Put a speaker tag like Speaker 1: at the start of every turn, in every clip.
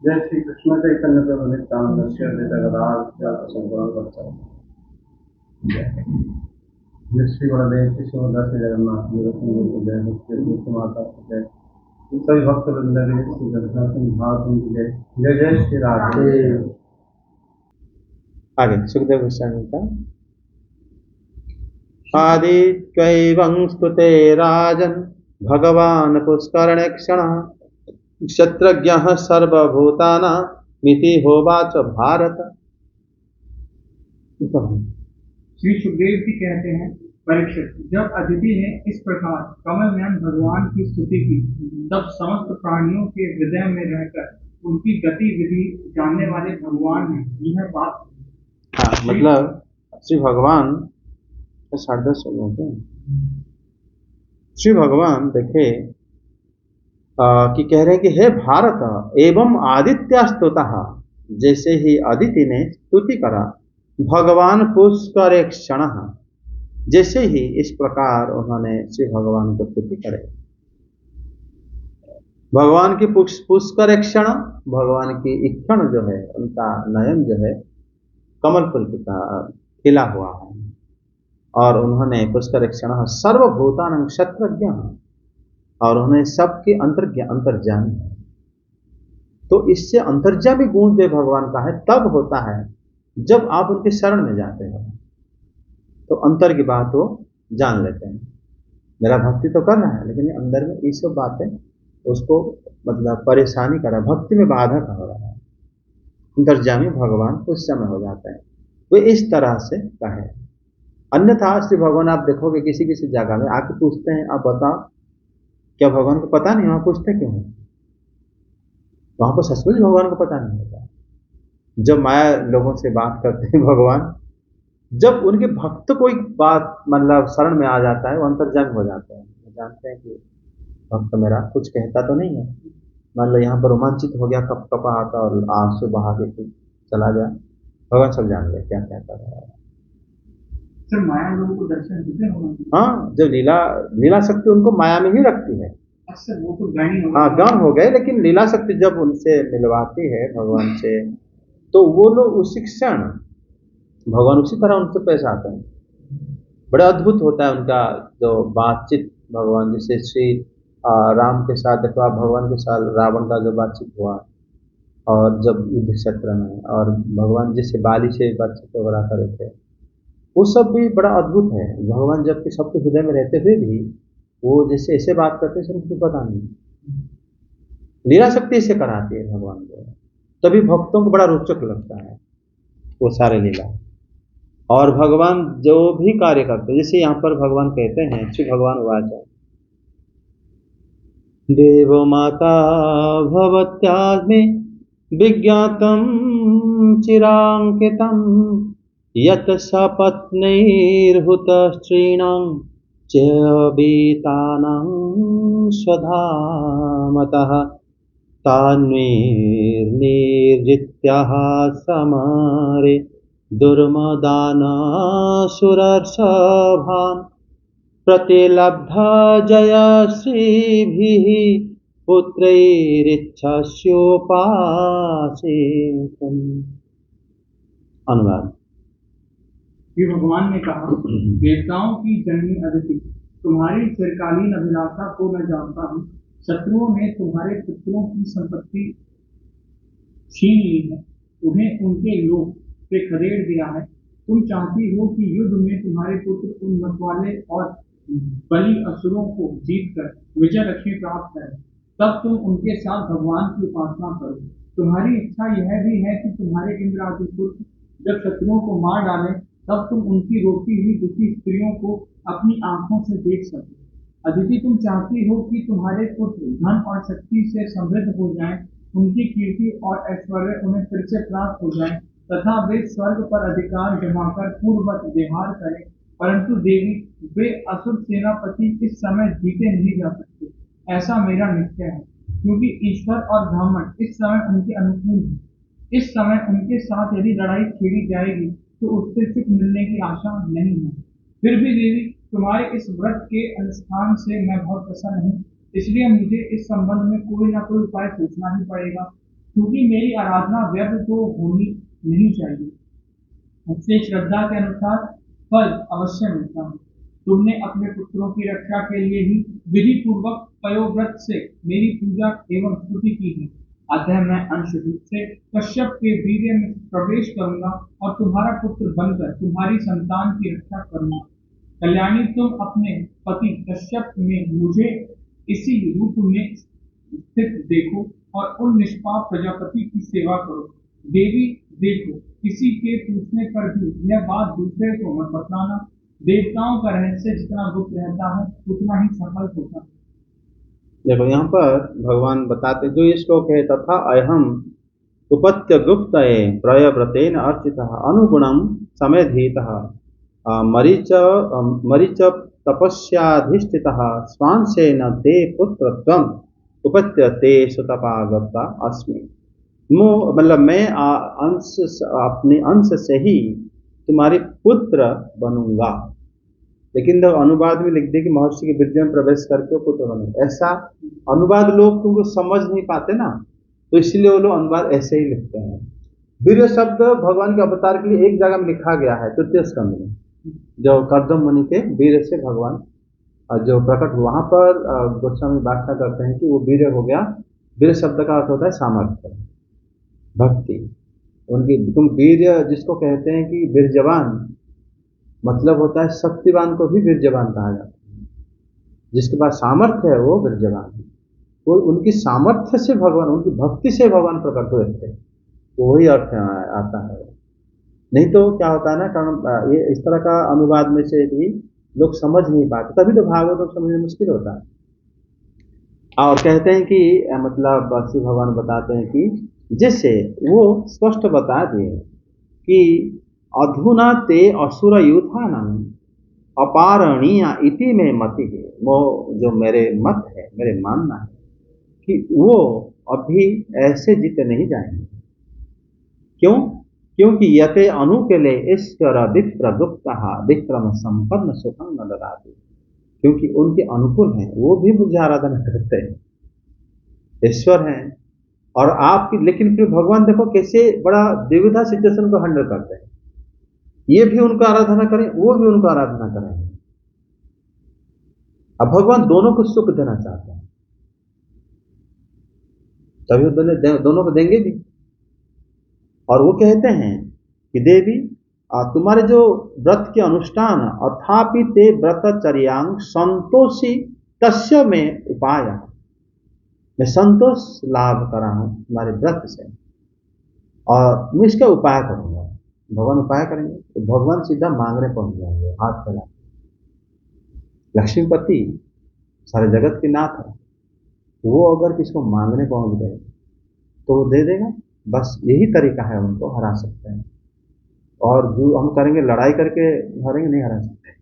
Speaker 1: जय श्री कृष्ण चैतन्य प्रभु नित्यानंद श्री अद्वैत गदाधर संपूर्ण भक्तों। जय श्री गुरुदेव श्री सुभद्रा श्री जगन्नाथ जय भक्ति माता जय सभी भक्त वृंद श्री जगन्नाथ भाव जय जय जय श्री राधे।
Speaker 2: आगे सुखदेव गोस्वामी का आदित्यैवं स्तुते राजन् भगवान् पुष्करणे क्षण क्षत्रज्ञः सर्वभूतानां मिति होवाच भारत।
Speaker 3: श्री सुखदेव जी कहते हैं परीक्षित, जब अदिति ने इस प्रकार कमल नयन भगवान की स्तुति की, तब समस्त प्राणियों के हृदय में रहकर उनकी गतिविधि जानने वाले भगवान ने यह बात कही।
Speaker 2: हाँ, मतलब श्री भगवान 10:30 हो गए हैं। श्री भगवान देखे कि कह रहे हैं कि हे भारत एवं आदित्य स्तुता, जैसे ही अदिति ने स्तुति करा भगवान पुष्कर क्षण, जैसे ही इस प्रकार उन्होंने श्री भगवान को स्तुति करे, भगवान की पुष्कर क्षण, भगवान की इक्षण जो है उनका नयन जो है कमल फूल का खिला हुआ है, और उन्होंने पुष्कर क्षण सर्वभूतानां क्षत्रज्ञ, और उन्हें सबके अंतर्जामी है। तो इससे अंतर्जामी गुण जो भगवान का है तब होता है जब आप उनके शरण में जाते हो, तो अंतर की बात वो जान लेते हैं। मेरा भक्ति तो कर रहा है लेकिन अंदर में ये सब बातें उसको मतलब परेशानी कर रहा है, भक्ति में बाधक हो रहा है। अंतर्जामी भगवान उस समय हो जाते हैं, वे इस तरह से कहे। अन्यथा श्री भगवान आप देखोगे किसी किसी जगह में आके पूछते हैं, आप बताओ क्या भगवान को पता नहीं, वहां पूछते क्यों है? वहां पर सचमुच भगवान को पता नहीं होता। जब माया लोगों से बात करते हैं भगवान, जब उनके भक्त कोई बात मतलब शरण में आ जाता है, वो अंतर्जामी हो जाते हैं, जानते हैं कि भक्त मेरा कुछ कहता तो नहीं है। मान लो यहाँ पर रोमांचित हो गया, कप कपा आता और आंसू बहा के चला गया, भगवान सब जान गए क्या कहता है।
Speaker 3: सर माया लोगों को दर्शन देते हैं।
Speaker 2: हाँ, जब लीला शक्ति उनको माया में ही रखती है।
Speaker 3: अच्छा, वो तो ज्ञानी हो गए।
Speaker 2: हाँ, ज्ञान हो गए, लेकिन लीला शक्ति जब उनसे मिलवाती है भगवान से, तो वो लोग उसी क्षण भगवान उसी तरह उनसे पेश आते हैं। बड़ा अद्भुत होता है उनका जो बातचीत भगवान, जैसे श्री राम के साथ अथवा भगवान के साथ रावण का जो बातचीत हुआ, और जब युद्ध क्षेत्र में, और भगवान जैसे बाली से बातचीत वगैरह कर रहे थे, वो सब भी बड़ा अद्भुत है। भगवान जबकि सबके हृदय में रहते हुए भी वो जैसे ऐसे बात करते हैं उनको पता नहीं, लीला शक्ति से कराती है भगवान को, तभी भक्तों को बड़ा रोचक लगता है वो सारे लीला। और भगवान जो भी कार्य करते हैं, जैसे यहाँ पर भगवान कहते हैं, श्री भगवान वाच देवो माता भवत्यास्मि विज्ञातम चिरांकितम यत् सपत्नैर्हुत स्त्रीणां च बीतानां स्वधामतः तान्निर्जित्याः समरे दुर्मदानासुरर्षभान् प्रतिलब्धा जयश्रीभिः पुत्रैरिच्छस्योपासेतुम्। अनुवाद।
Speaker 3: ये भगवान ने कहा, देवताओं की जननी अदिति, तुम्हारी चिरकालीन अभिलाषा को मैं जानता हूँ। शत्रुओं ने तुम्हारे पुत्रों की संपत्ति छीन ली है, उन्हें उनके लोभ से खदेड़ दिया है। तुम चाहती हो कि युद्ध में तुम्हारे पुत्र उन मतवाले और बलि असुरों को जीतकर विजय लक्ष्मी प्राप्त करें, तब तुम उनके साथ भगवान की उपासना करो। तुम्हारी इच्छा यह भी है कि तुम्हारे इंद्र आदि पुत्र जब शत्रुओं को मार डालें, तब तुम उनकी रोती हुई दुखी स्त्रियों को अपनी आंखों से देख सको। अदिति, तुम चाहती हो कि तुम्हारे पुत्र धन और शक्ति से समृद्ध हो जाएं, उनकी कीर्ति और ऐश्वर्य उन्हें फिर से प्राप्त हो जाएं, तथा वे स्वर्ग पर अधिकार जमाकर पूर्ववत विहार करें। परंतु देवी, वे असुर सेनापति इस समय जीते नहीं जा सकते, ऐसा मेरा निश्चय है, क्योंकि ईश्वर और ब्राह्मण इस समय उनके अनुकूल हैं। इस समय उनके साथ यदि लड़ाई छेड़ी जाएगी तो उससे सुख मिलने की आशा नहीं है। फिर भी देवी, तुम्हारे इस व्रत के अनुष्ठान से मैं बहुत प्रसन्न हूँ, इसलिए मुझे इस संबंध में कोई ना कोई उपाय सोचना ही पड़ेगा, क्योंकि मेरी आराधना व्यर्थ तो होनी नहीं चाहिए। मुझसे श्रद्धा के अनुसार फल अवश्य मिलता है। तुमने अपने पुत्रों की रक्षा के लिए ही विधि पूर्वक पयोव्रत से मेरी पूजा एवं स्तुति की है। अतः मैं अंश रूप से कश्यप के वीर्य में प्रवेश करूंगा और तुम्हारा पुत्र बनकर तुम्हारी संतान की रक्षा करूंगा। कल्याणी, तुम अपने पति कश्यप में मुझे इसी रूप में स्थित देखो और उन निष्पाप प्रजापति की सेवा करो। देवी देखो, किसी के पूछने पर भी यह बात दूसरे को मत बतलाना, देवताओं का रहस्य जितना गुप्त रहता है उतना ही सफल होता है।
Speaker 2: देखो यहाँ पर भगवान बताते जो ये श्लोक है, तथा अहम उपत्य गुप्त प्रयव्रतेन अर्चित अनुगुणम समेधीत मरीच मरीच तपस्याधिष्ठित स्वांसेन ते पुत्रत्वम उपत्य ते सुतपागता अस्मि। मतलब मैं अंश अपने अंश से ही तुम्हारे पुत्र बनूंगा। लेकिन जब अनुवाद में लिख दे कि महर्षि के बीर्ज में प्रवेश करके पुत्र बने, ऐसा अनुवाद लोग क्योंकि समझ नहीं पाते ना, तो इसलिए वो लोग अनुवाद ऐसे ही लिखते हैं। वीर्य शब्द भगवान के अवतार के लिए एक जगह में लिखा गया है, तृतीय स्कंद में, जो कर्दम मुनि के वीर्य से भगवान जो प्रकट, वहां पर गोस्वामी व्याख्या करते हैं कि वो वीर्य हो गया। वीर्य शब्द का अर्थ होता है सामर्थ्य, भक्ति। उनकी तुम वीर्य जिसको कहते हैं कि वीर्यवान, मतलब होता है शक्तिवान को भी वीर्यवान कहा जाता है। जिसके पास सामर्थ्य है वो वीर्यवान है। वो उनकी सामर्थ्य से भगवान, उनकी भक्ति से भगवान प्रकट हुए थे, वही अर्थ आता है। नहीं तो क्या होता है ना, कारण ये इस तरह का अनुवाद में से भी लोग समझ नहीं पाते, तभी तो भागवत तो समझना मुश्किल होता है। और कहते हैं कि मतलब शिव भगवान बताते हैं कि जैसे वो स्पष्ट बता दिए कि अधुना ते असुर यूथानम अपारणीय इति में मति है, वो जो मेरे मत है, मेरे मानना है कि वो अभी ऐसे जीते नहीं जाएंगे। क्यों? क्योंकि यते अनुकूले ईश्वर विप्र गुप्त विक्रम संपन्न सुखम न ददाति। क्योंकि उनके अनुकूल हैं, वो भी मुझे आराधना करते हैं, ईश्वर हैं। और आपकी, लेकिन फिर भगवान देखो कैसे बड़ा द्विविधा सिचुएशन को हैंडल करते हैं। ये भी उनको आराधना करें, वो भी उनको आराधना करें। अब भगवान दोनों को सुख देना चाहते हैं, तभी दोनों को देंगे भी। और वो कहते हैं कि देवी तुम्हारे जो व्रत के अनुष्ठान अथापि ते व्रतचर्यांग संतोषी तस्य में उपाय, मैं संतोष लाभ करा हूं तुम्हारे व्रत से, और मैं इसका उपाय करूंगा। भगवान उपाय करेंगे तो भगवान सीधा मांगने पहुंच जाएंगे, हाथ फैला। लक्ष्मीपति सारे जगत के नाथ है, वो अगर किसको मांगने पहुंच गए तो वो दे देगा। बस यही तरीका है, उनको हरा सकते हैं। और जो हम करेंगे लड़ाई करके हरेंगे, नहीं हरा सकते।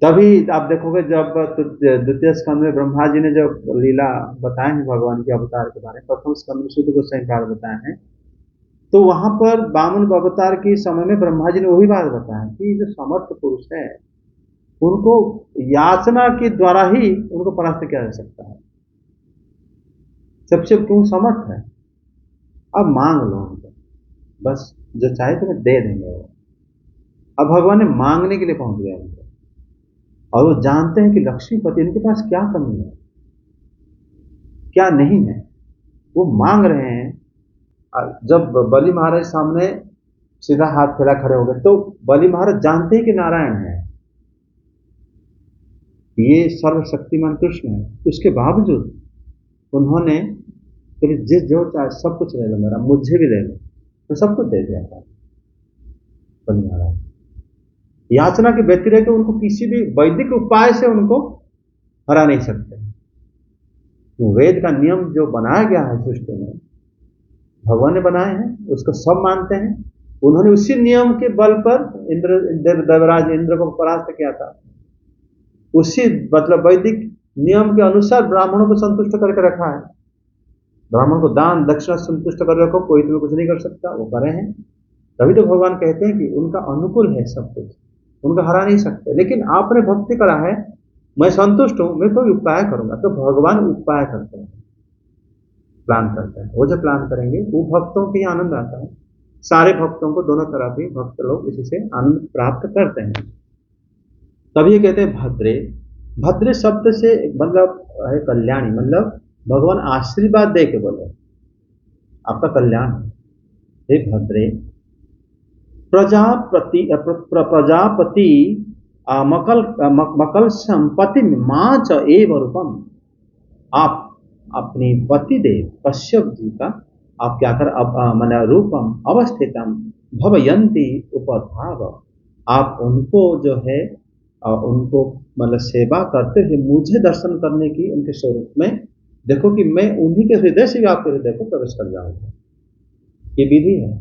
Speaker 2: तभी आप देखोगे जब द्वितीय स्कंद में ब्रह्मा जी ने जब लीला बताए हैं भगवान के अवतार के बारे में, प्रथम स्कंद में शुद्ध गोसाई काल बताए हैं, तो वहां पर वामन अवतार के समय में ब्रह्मा जी ने वही बात बताया कि जो समर्थ पुरुष है उनको याचना के द्वारा ही उनको परास्त किया जा सकता है। सबसे क्यों समर्थ है, अब मांग लो उनको, बस जो चाहे तुम्हें दे देंगे वो। अब भगवान ने मांगने के लिए पहुंच गया उनको, और वो जानते हैं कि लक्ष्मीपति इनके पास क्या कमी है, क्या नहीं है, वो मांग रहे हैं। जब बलि महाराज सामने सीधा हाथ फैला खड़े हो गए, तो बलि महाराज जानते हैं कि नारायण है, ये सर्वशक्तिमान कृष्ण है, उसके बावजूद उन्होंने जिस जो चाहे सब कुछ ले लो मेरा, मुझे भी ले लो, तो सब कुछ दे दिया था बलि महाराज। याचना के व्यतिरेक के उनको किसी भी वैदिक उपाय से उनको हरा नहीं सकते। तो वेद का नियम जो बनाया गया है सृष्टि में, भगवान ने बनाए हैं, उसको सब मानते हैं। उन्होंने उसी नियम के बल पर देवराज इंद्र को परास्त किया था। उसी मतलब वैदिक नियम के अनुसार ब्राह्मणों को संतुष्ट करके रखा है। ब्राह्मण को दान दक्षिणा संतुष्ट कर रखो, कोई तुम्हें कुछ नहीं कर सकता, वो करे हैं। तभी तो भगवान कहते हैं कि उनका अनुकूल है सब कुछ, उनको हरा नहीं सकते। लेकिन आपने भक्ति करा है, मैं संतुष्ट हूं, मैं कोई उपाय करूंगा, तो भगवान उपाय करते हैं, प्लान करते हैं। वो जो प्लान करेंगे वो भक्तों को ही आनंद आता है। सारे भक्तों को, दोनों तरह के भक्त लोग इसी से आनंद प्राप्त करते हैं। तभी ये कहते हैं भद्रे। भद्रे शब्द से मतलब है कल्याणी, मतलब भगवान आशीर्वाद दे के बोले आपका कल्याण हे भद्रे। प्रजापति मकल संपत्ति मां च एव रूपम। आप अपनी पति देव कश्यप जी का आप क्या कर, मन रूपम अवस्थितम भवयंती उपधाव, आप उनको जो है उनको मतलब सेवा करते हुए मुझे दर्शन करने की उनके स्वरूप में देखो कि मैं उन्हीं के हृदय से भी आपके हृदय को प्रवेश कर जाऊंगा। ये विधि है।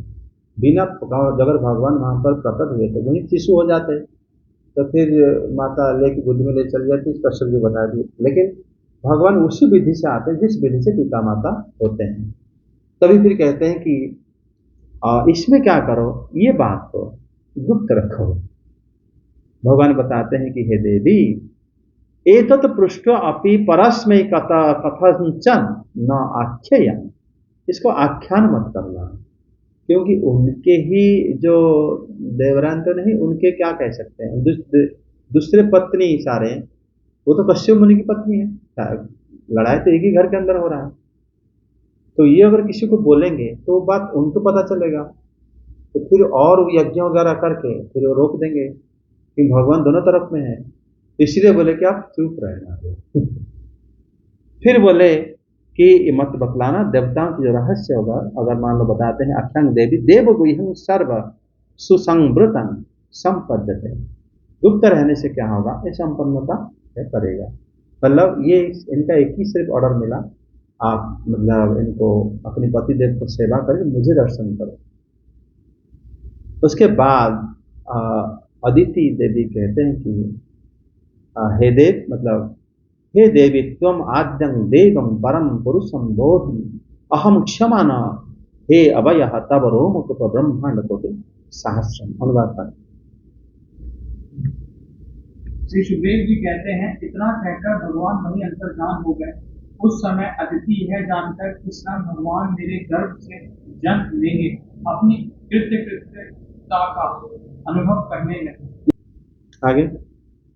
Speaker 2: बिना अगर भगवान वहां पर प्रकट हुए तो वही शिशु हो जाते, तो फिर माता लेके गोद में ले चल जाती, कश्यप जी बता दी। लेकिन भगवान उसी विधि से आते हैं जिस विधि से पिता माता होते हैं। तभी फिर कहते हैं कि इसमें क्या करो, ये बात को गुप्त रखो। भगवान बताते हैं कि हे देवी, एतत् पृष्ठ अपि परस्मै कथंचन न आख्याया, इसको आख्यान मत करना, क्योंकि उनके ही जो देवरान तो नहीं, उनके क्या कह सकते हैं, दूसरे पत्नी सारे, वो तो कश्यप मुनि की पत्नी है, लड़ाई तो एक ही घर के अंदर हो रहा है। तो ये अगर किसी को बोलेंगे तो बात उनको पता चलेगा, तो फिर और यज्ञ वगैरह करके फिर वो रोक देंगे कि भगवान दोनों तरफ में है। इसलिए बोले कि आप चुप रहना। फिर बोले कि मत बतलाना, देवताओं की जो रहस्य होगा, अगर मान लो बताते हैं आख्यान देवी देव गुह्यं सर्व सुसंवृतम संपद्यते, गुप्त रहने से क्या होगा, ये संपन्नता करेगा। मतलब ये इनका एक ही सिर्फ ऑर्डर मिला, आप मतलब इनको अपने पति देव को सेवा करके मुझे दर्शन करो। उसके बाद अदिति देवी कहते हैं कि हे देव, मतलब हे देवी त्वम आद्यं देवं परम पुरुषं बोधि अहम क्षमान, हे अभय तब रोमकुप ब्रह्मांड कोटि सहस्रम। अनुवाद कर।
Speaker 3: श्री सुखदेव जी कहते हैं, इतना कहकर भगवान वही अंतर्धान हो गए। उस समय अदिति यह जानकर कि स्वयं भगवान मेरे गर्भ से जन्म लेंगे, अपनी कृत्यता का अनुभव करने लगे।
Speaker 2: आगे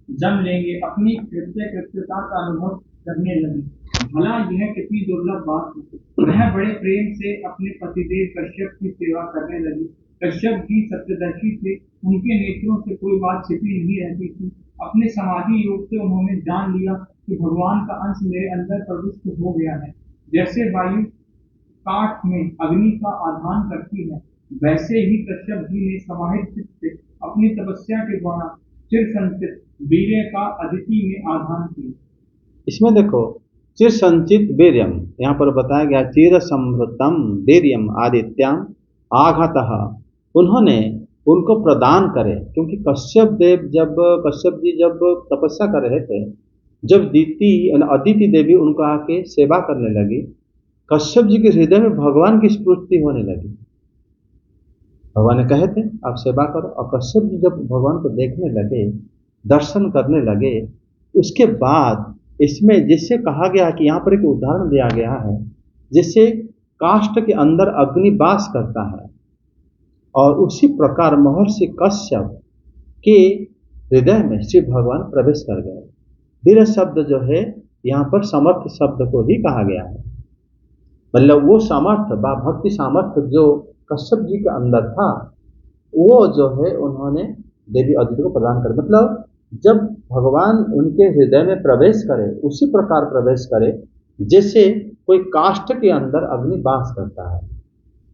Speaker 3: जन्म लेंगे, अपनी कृत्यता का अनुभव करने लगे। भला यह कितनी दुर्लभ बात है। वह बड़े प्रेम से अपने पतिदेव कश्यप की सेवा करने लगी। कश्यप जी सत्यदर्शी थे, उनके नेत्रों से कोई बात छिपी नहीं रहती थी। अपने समाधि योग से उन्होंने जान लिया कि भगवान का अंश मेरे अंदर प्रविष्ट हो गया है। जैसे वायु काठ में अग्नि का आधान करती है, वैसे ही कश्यप जी ने समाहित चित्त से अपनी तपस्या के द्वारा चिर संचित वीर्य का अदिति में आधान किया।
Speaker 2: इसमें देखो, चिर संचित वीर्यम यहाँ पर बताया गया, चिर संभृतम वीर्यम आदित्याम आघातः, उन्होंने उनको प्रदान करे। क्योंकि कश्यप जी जब तपस्या कर रहे थे, जब अदिति देवी उनको आके सेवा करने लगी, कश्यप जी के हृदय में भगवान की स्फूर्ति होने लगी। भगवान ने कहे थे आप सेवा करो, और कश्यप जी जब भगवान को देखने लगे, दर्शन करने लगे, उसके बाद इसमें जिससे कहा गया कि यहाँ पर एक उदाहरण दिया गया है, जिससे काष्ठ के अंदर अग्नि वास करता है, और उसी प्रकार महर्षि कश्यप के हृदय में श्री भगवान प्रवेश कर गए। वीर शब्द जो है यहाँ पर समर्थ शब्द को ही कहा गया है। मतलब वो सामर्थ्य व भक्ति सामर्थ्य जो कश्यप जी के अंदर था, वो जो है उन्होंने देवी अदिति को प्रदान कर, मतलब जब भगवान उनके हृदय में प्रवेश करे, उसी प्रकार प्रवेश करे जैसे कोई काष्ठ के अंदर अग्नि वास करता है।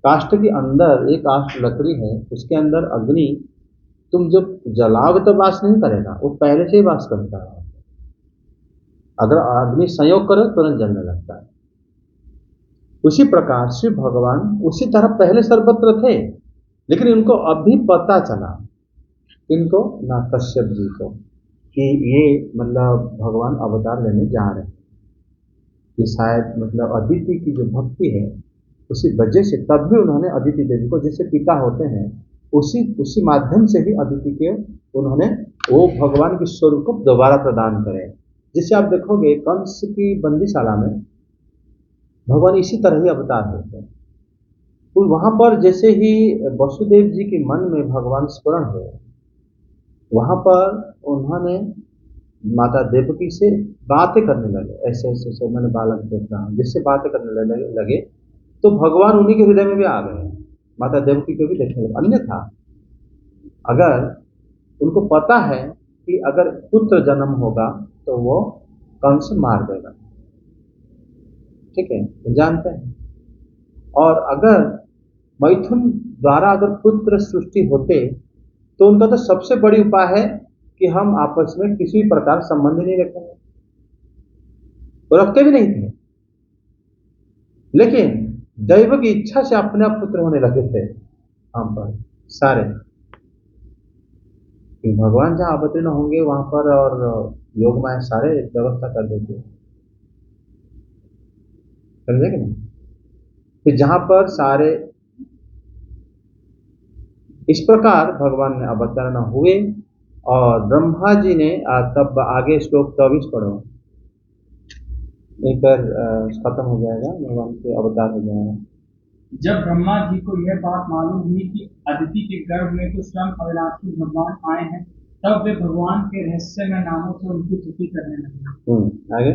Speaker 2: काष्ठ के अंदर एक काष्ठ लकड़ी है, उसके अंदर अग्नि तुम जब जलाओगे तो वास नहीं करेगा, वो पहले से ही वास करता है। अगर अग्नि संयोग करो तुरंत जलने लगता है। उसी प्रकार श्री भगवान उसी तरह पहले सर्वत्र थे, लेकिन इनको अभी पता चला, इनको ना कश्यप जी को, कि ये मतलब भगवान अवतार लेने जा रहे हैं, कि शायद मतलब अदिति की जो भक्ति है उसी वजह से, तब भी उन्होंने अदिति देवी को, जैसे पिता होते हैं उसी माध्यम से ही अदिति के उन्होंने वो भगवान के स्वरूप को दोबारा प्रदान करे। जिसे आप देखोगे कंस की बंदीशाला में भगवान इसी तरह ही अवतार होते हैं। तो वहां पर जैसे ही वसुदेव जी के मन में भगवान स्मरण हुए, वहां पर उन्होंने माता देवकी से बातें करने लगे, ऐसे ऐसे मैंने बालक देख रहा हूं, जिससे बातें करने लगे तो भगवान उन्हीं के हृदय में भी आ गए, माता देवकी को भी देखने लगे। अन्यथा अगर उनको पता है कि अगर पुत्र जन्म होगा तो वो कंस मार देगा, ठीक है, तो जानते हैं। और अगर मैथुन द्वारा अगर पुत्र सृष्टि होते तो उनका तो सबसे बड़ी उपाय है कि हम आपस में किसी भी प्रकार संबंध नहीं रखेंगे, वो रखते भी नहीं थे, लेकिन दैव की इच्छा से अपने आप पुत्र होने लगे थे हम पर सारे। कि भगवान जहां अवतीर्ण होंगे वहां पर और योग माया सारे व्यवस्था कर देते, समझे कि नहीं। फिर जहां पर सारे इस प्रकार भगवान ने अवतरण हुए और ब्रह्मा जी ने तब आगे श्लोक 24 पढ़ो, एक बार खत्म हो जाएगा, भगवान के अवतार हो जाएगा।
Speaker 3: जब ब्रह्मा जी को यह बात मालूम हुई कि अदिति के गर्भ में तो स्वयं अविनाशी भगवान आए हैं, तब वे भगवान के रहस्यमय नामों से उनकी स्तुति करने लगे।
Speaker 2: आगे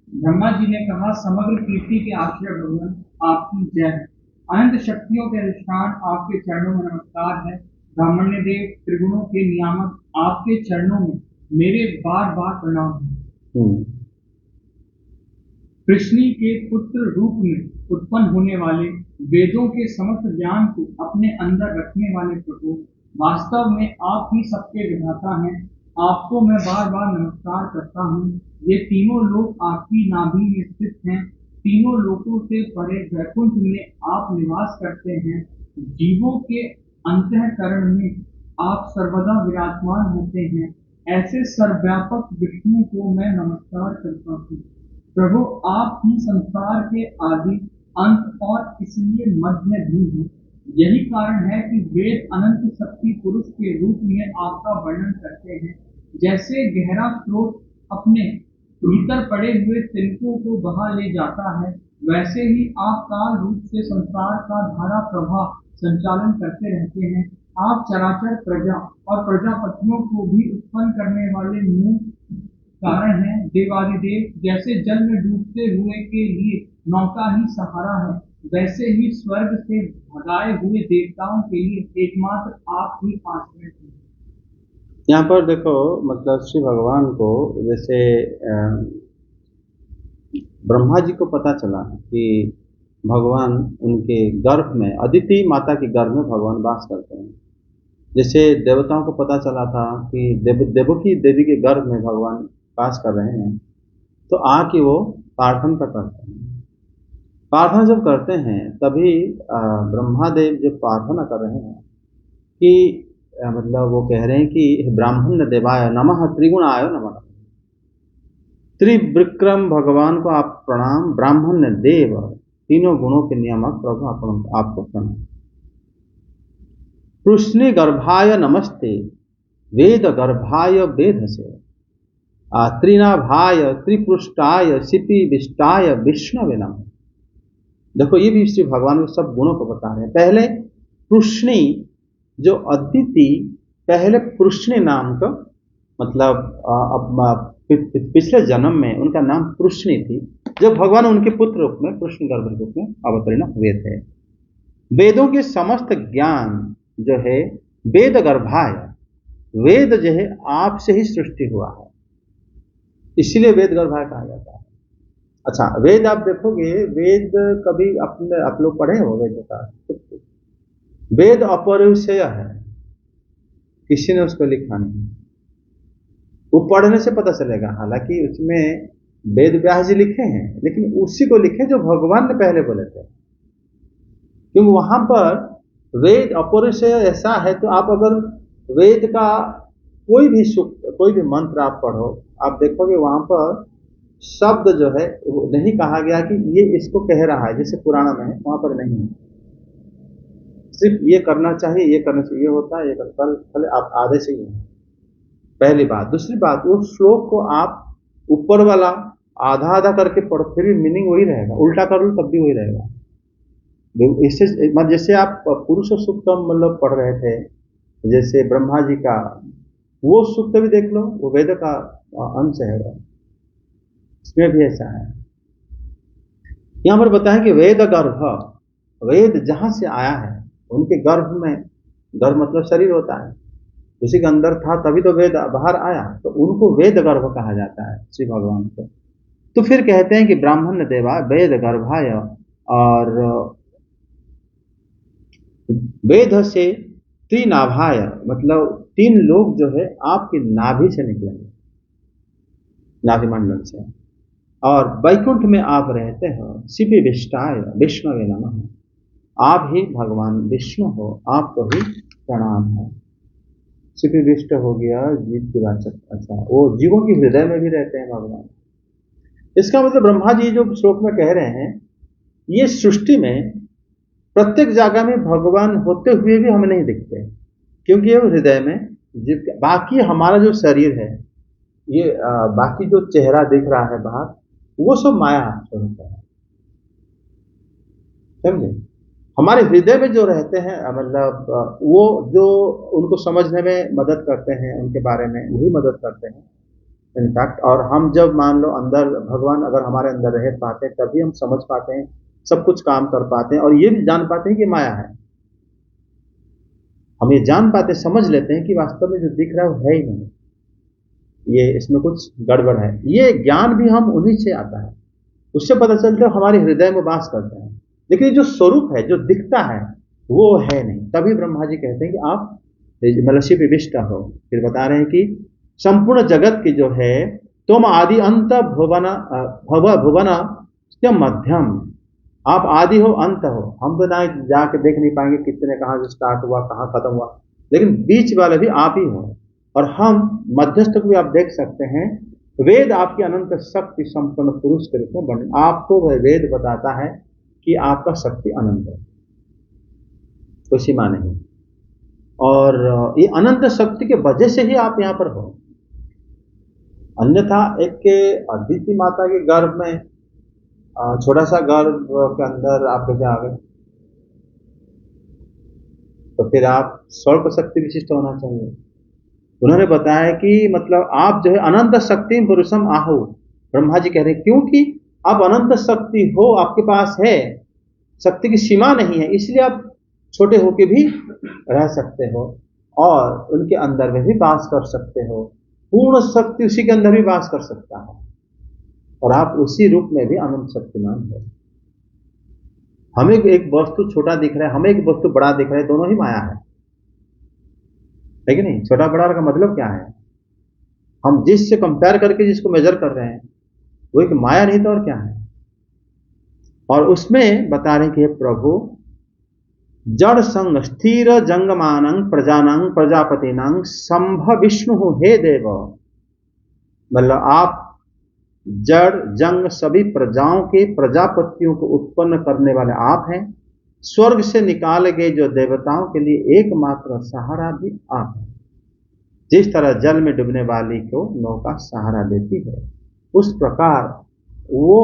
Speaker 3: ब्रह्मा जी ने कहा, समग्र कीर्ति के आश्रय भगवान आपकी जय है, अनंत शक्तियों के अधिष्ठान आपके चरणों में नमस्कार है। ब्राह्मण्य देव त्रिगुणों के नियामक आपके चरणों में मेरे बार बार प्रणाम है। कृष्णी के पुत्र रूप में उत्पन्न होने वाले वेदों के समस्त ज्ञान को अपने अंदर रखने वाले प्रभु, वास्तव में आप ही सबके विधाता हैं। आपको मैं बार बार नमस्कार करता हूँ। ये तीनों लोक आपकी नाभि में स्थित हैं। तीनों लोकों से परे वैकुंठ में आप निवास करते हैं। जीवों के अंतःकरण में आप सर्वदा विराजमान होते हैं। ऐसे सर्वव्यापक विष्णु को मैं नमस्कार करता हूँ। प्रभु, आप ही संसार के आदि अंत और इसलिए मध्य भी हैं। यही कारण है कि वेद अनंत शक्ति पुरुष के रूप में आपका वर्णन करते हैं। जैसे गहरा स्रोत अपने भीतर पड़े हुए तिनकों को बहा ले जाता है, वैसे ही आप काल रूप से संसार का धारा प्रवाह संचालन करते रहते हैं। आप चराचर प्रजा और प्रजापतियों को भी उत्पन्न करने वाले मूल कारण है। देवादिदेव जैसे जल में डूबते हुए के लिए नौका ही सहारा है, वैसे ही स्वर्ग से भगाए हुए देवताओं के लिए एकमात्र आप ही आश्रय हैं।
Speaker 2: यहाँ पर देखो, मतलब श्री भगवान को जैसे ब्रह्मा जी को पता चला कि भगवान उनके गर्भ में, अदिति माता के गर्भ में भगवान वास करते हैं। जैसे देवताओं को पता चला था कि देवकी देवी के गर्भ में भगवान वास कर रहे हैं, तो आके वो प्रार्थना करते हैं। प्रार्थना जब करते हैं तभी ब्रह्मा देव जब प्रार्थना कर रहे हैं कि मतलब वो कह रहे हैं कि ब्राह्मण देवाय नमः त्रिगुणाय नमः, त्रिविक्रम भगवान को आप प्रणाम, ब्राह्मण देव तीनों गुणों के नियामक प्रभु आपको प्रणाम। कृष्ण गर्भाय नमस्ते, वेद गर्भाय वेद से, त्रिनाभाय त्रिपुष्टाय शिपि विष्टाय विष्णवे नमः। देखो ये भी श्री भगवान के सब गुणों को बता रहे हैं। पहले कृष्णी जो अदिति, पहले कृष्णी नाम का मतलब पिछले जन्म में उनका नाम कृष्णी थी, जब भगवान उनके पुत्र रूप में कृष्ण गर्भ रूप में अवतीर्ण हुए थे। वेदों के समस्त ज्ञान जो है वेद गर्भाय, वेद जो है आपसे ही सृष्टि हुआ है, इसीलिए वेद गर्भाय कहा जाता है। अच्छा, वेद आप देखोगे, वेद कभी अपने आप लोग पढ़े हो वेद का? वेद अपरिचय है, किसी ने उसको लिखा नहीं, वो पढ़ने से पता चलेगा। हालांकि उसमें वेद व्यास जी लिखे हैं, लेकिन उसी को लिखे जो भगवान ने पहले बोले थे, क्योंकि वहां पर वेद अपरिचय ऐसा है। तो आप अगर वेद का कोई भी सूक्त, कोई भी मंत्र आप पढ़ो, आप देखोगे वहां पर शब्द जो है नहीं कहा गया कि ये इसको कह रहा है, जैसे पुराण में है, वहां पर नहीं है। सिर्फ ये करना चाहिए, ये करना चाहिए, ये होता है, ये कल आप आधे से ही है, पहली बात। दूसरी बात, वो श्लोक को आप ऊपर वाला आधा आधा करके पढ़ो, फिर भी मीनिंग वही रहेगा, उल्टा कर लो तब भी वही रहेगा। इससे मतलब जैसे आप पुरुष सूक्त मतलब पढ़ रहे थे, जैसे ब्रह्मा जी का वो सूक्त भी देख लो, वो वेद का अंश है, इसमें भी ऐसा है। यहां पर बताएं कि वेद गर्भ, वेद जहां से आया है उनके गर्भ में, गर्भ मतलब शरीर होता है, उसी के अंदर था तभी तो वेद बाहर आया, तो उनको वेद गर्भ कहा जाता है श्री भगवान को। तो फिर कहते हैं कि ब्राह्मण देवा वेद गर्भाय, और वेद से त्रिनाभाय मतलब 3 लोग जो है आपकी नाभि से निकलेंगे, नाभि मंडल से। और वैकुंठ में आप रहते हो, शिव विष्टाय विष्णुवे नमः, आप ही भगवान विष्णु हो, आपको ही प्रणाम है। शिव विष्ट हो गया जीव की वाचक, अच्छा वो जीवों की हृदय में भी रहते हैं भगवान। इसका मतलब ब्रह्मा जी जो श्लोक में कह रहे हैं, ये सृष्टि में प्रत्येक जगह में भगवान होते हुए भी हमें नहीं दिखते, क्योंकि ये हृदय में जीव के, बाकी हमारा जो शरीर है, ये बाकी जो चेहरा दिख रहा है बाहर, वो सब माया स्वरूप है, समझे। हमारे हृदय में जो रहते हैं मतलब वो जो उनको समझने में मदद करते हैं, उनके बारे में वही मदद करते हैं इनफैक्ट। और हम जब मान लो अंदर भगवान अगर हमारे अंदर रह पाते हैं, तभी हम समझ पाते हैं, सब कुछ काम कर पाते हैं, और ये भी जान पाते हैं कि माया है। हम ये जान पाते, समझ लेते हैं कि वास्तव में जो दिख रहा है वो है ही नहीं, ये इसमें कुछ गड़बड़ है। ये ज्ञान भी हम उन्हीं से आता है, उससे पता चलता है हमारे हृदय में वास करते हैं, लेकिन जो स्वरूप है जो दिखता है वो है नहीं। तभी ब्रह्मा जी कहते हैं कि आप मतलब शिव विष्टा हो। फिर बता रहे हैं कि संपूर्ण जगत की जो है, तुम आदि अंत भुवन भुवन से मध्यम, आप आदि हो अंत हो। हम तो ना जाके देख नहीं पाएंगे कितने कहाँ से स्टार्ट हुआ कहाँ खत्म हुआ, लेकिन बीच वाले भी आप ही हो। और हम मध्यस्थ को भी आप देख सकते हैं। वेद आपकी अनंत शक्ति संपन्न पुरुष के रूप में बने, आपको वह वेद बताता है कि आपका शक्ति अनंत है, कोई सीमा नहीं। और ये अनंत शक्ति के वजह से ही आप यहाँ पर हो, अन्यथा एक के अदिति माता के गर्भ में छोटा सा गर्भ के अंदर आप कैसे आ गए? तो फिर आप स्वल्प शक्ति विशिष्ट होना चाहिए। उन्होंने बताया कि मतलब आप जो है अनंत शक्ति पुरुषम आहु, ब्रह्मा जी कह रहे हैं क्योंकि आप अनंत शक्ति हो, आपके पास है, शक्ति की सीमा नहीं है, इसलिए आप छोटे होके भी रह सकते हो और उनके अंदर में भी वास कर सकते हो। पूर्ण शक्ति उसी के अंदर भी वास कर सकता है और आप उसी रूप में भी अनंत शक्तिमान हो। हमें एक वस्तु छोटा दिख रहा है, हमें एक वस्तु बड़ा दिख रहा है, दोनों ही माया है कि नहीं? छोटा बड़ा का मतलब क्या है? हम जिससे कंपेयर करके जिसको मेजर कर रहे हैं वो एक माया नहीं तो और क्या है? और उसमें बता रहे हैं कि प्रभु जड़ संग स्थिर जंगमानं प्रजानं प्रजापतिनां संभ विष्णु हे देव, मतलब आप जड़ जंग सभी प्रजाओं के प्रजापतियों को उत्पन्न करने वाले आप हैं। स्वर्ग से निकाले गए जो देवताओं के लिए एकमात्र सहारा भी आप हैं। जिस तरह जल में डूबने वाली को नौका सहारा देती है, उस प्रकार वो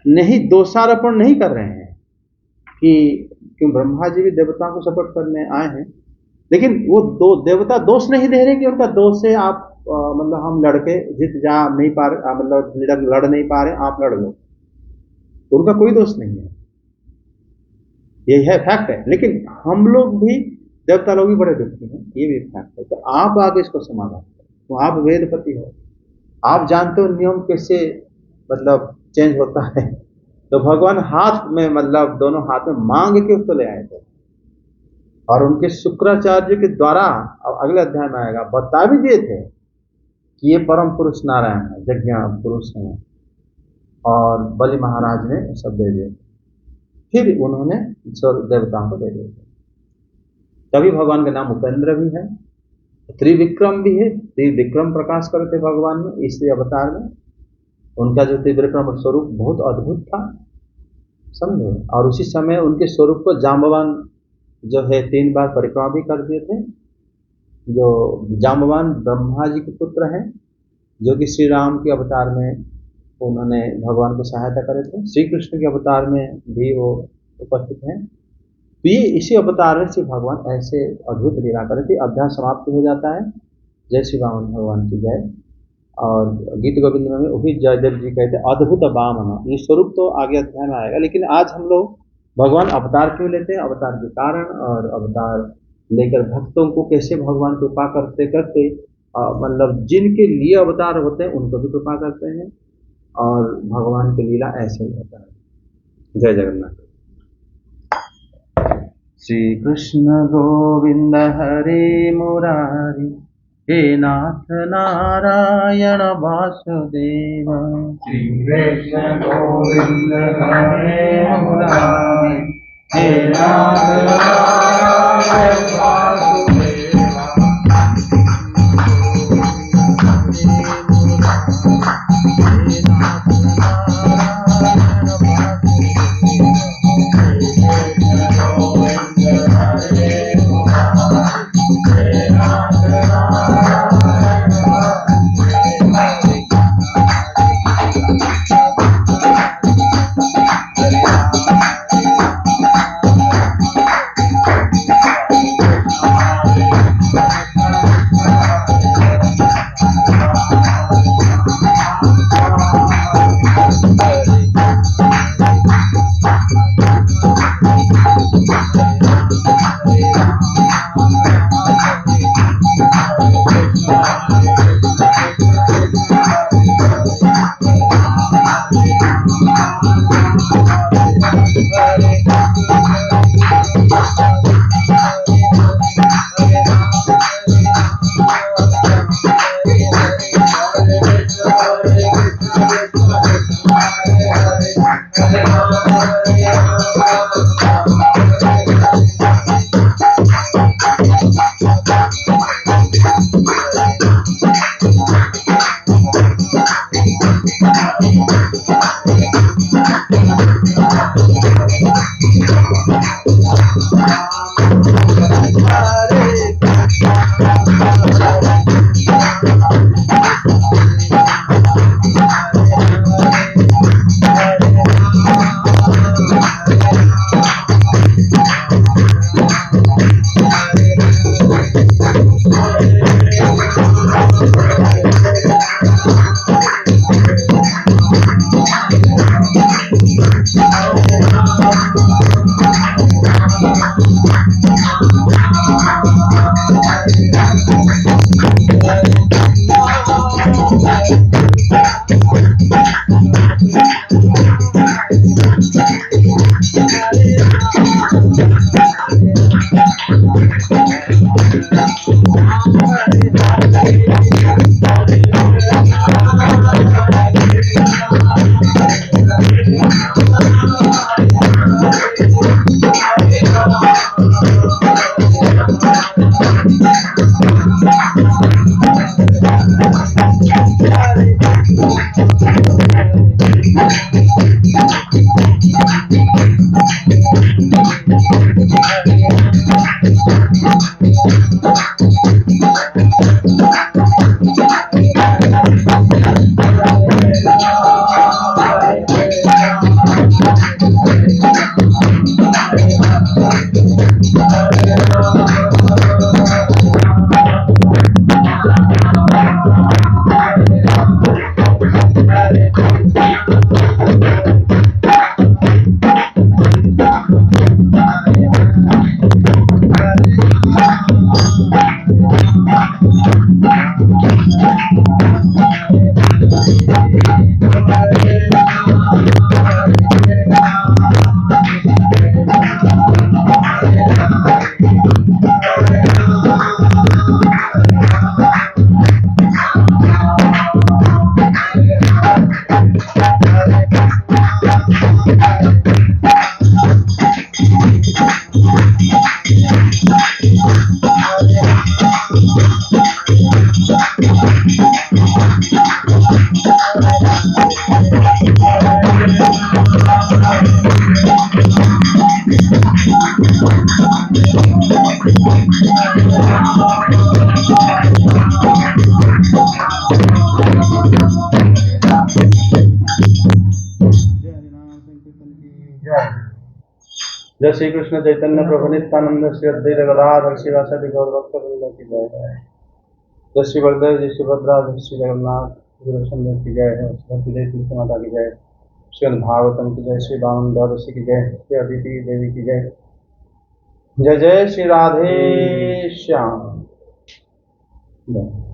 Speaker 2: नहीं दोषारोपण नहीं कर रहे हैं कि क्यों ब्रह्मा जी भी देवताओं को सपोर्ट करने आए हैं, लेकिन वो दो देवता दोष नहीं दे रहे कि उनका दोष है आप मतलब हम लड़के जीत जा नहीं पा रहे, मतलब लड़ नहीं पा रहे, आप लड़ लो, उनका कोई दोष नहीं है, ये है फैक्ट है। लेकिन हम लोग भी देवता लोग भी बड़े दुखी हैं, ये भी फैक्ट है। तो आप आगे इसको समाधान करें, तो आप वेदपति हो, आप जानते हो नियम कैसे मतलब चेंज होता है। तो भगवान हाथ में मतलब दोनों हाथ में मांग के उसको ले आए थे और उनके शुक्राचार्य के द्वारा, अब अगले अध्याय में आएगा, बता भी दिए थे कि ये परम पुरुष नारायण है, यज्ञ पुरुष हैं, और बलि महाराज ने सब दे दिए। फिर उन्होंने देवताओं को दे दिए थे। तभी भगवान का नाम उपेंद्र भी है, त्रिविक्रम भी है, त्रिविक्रम प्रकाश करते भगवान में इसलिए अवतार में। उनका जो त्रिविक्रम स्वरूप बहुत अद्भुत था, समझे। और उसी समय उनके स्वरूप को जाम्बवान जो है 3 बार परिक्रमा भी कर दिए थे। जो जाम्बवान ब्रह्मा जी के पुत्र हैं, जो कि श्री राम के अवतार में उन्होंने भगवान को सहायता करे थे, श्री कृष्ण के अवतार में भी वो उपस्थित हैं। तो ये इसी अवतार में श्री भगवान ऐसे अद्भुत लीला करे थे। अध्याय समाप्त हो जाता है। जय श्री राम भगवान की जय। और गीत गोविंद में वही जयदेव जी कहते अद्भुत वामन, ये स्वरूप तो आगे अध्याय में आएगा। लेकिन आज हम लोग भगवान अवतार क्यों लेते हैं, अवतार के कारण, और अवतार लेकर भक्तों को कैसे भगवान कृपा करते करते मतलब जिनके लिए अवतार होते हैं उनको भी कृपा करते हैं, और भगवान की लीला ऐसे ही होता है। जय जगन्नाथ। श्री कृष्ण गोविंद हरे मुरारी, हे नाथ नारायण वासुदेव।
Speaker 1: श्री कृष्ण गोविंद हरे मुरारी, हे नाथ नारायण वासुदेव।
Speaker 2: जय श्री कृष्ण चैतन्य प्रभु नित्यानंद श्री अद्वैत गदाधर शिवासादि गौर भक्तवृंद की जय। जय श्री बलदेव, जय श्री भद्रा, जय श्री जगन्नाथ, गुरुचंद्र की जय है, श्री जय तुलसी माता की जय, श्री भागवतम की जय, श्री वामन द्वादशी की जय, श्री अदिति देवी की जय। जय जय श्री राधे श्याम। जय।